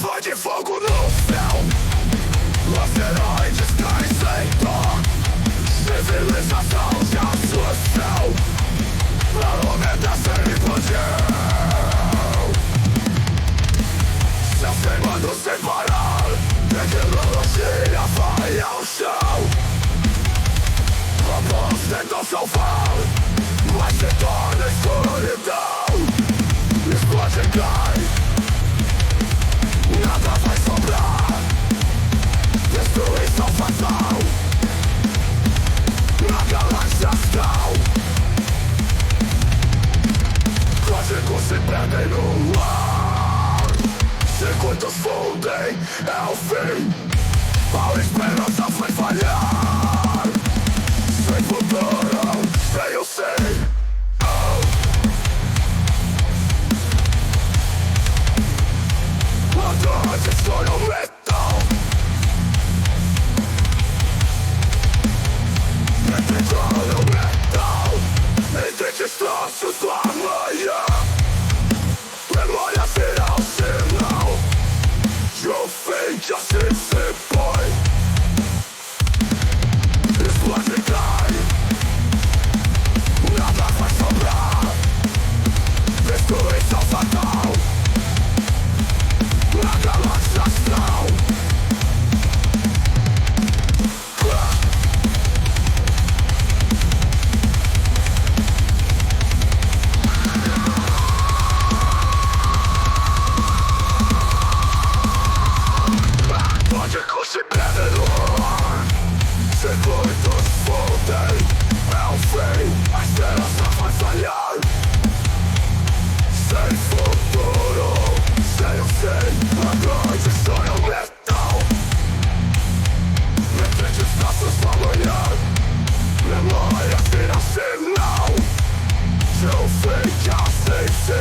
chuva de fogo no céu, asteroides caem sem dó, civilização já sucessão, planeta sem explodiu, céus queimando sem parar, tecnologia vai ao chão, robôs tentam salvar, mas se torna escuridão, explode e cai. Nada vai sobrar, destruição fatal na galáxia astral. Códigos se perdem no ar, circuitos fundem, é o fim. A esperança vai falhar, sem futuro, sem o sim. Estou no metal, estou no metal, entre destroços do amanhã. Memória será o sinal de um fim que assim se põe. Explode e cai, nada vai sobrar, destruição fatal na galáxia astral. Códigos se perdem no ar, circuitos fundem, é o fim. A esperança vai falhar, sem futuro, sem o sim. A noite sonha o metal, entre descansos do amanhã. Memória será sinal de um fim que assim se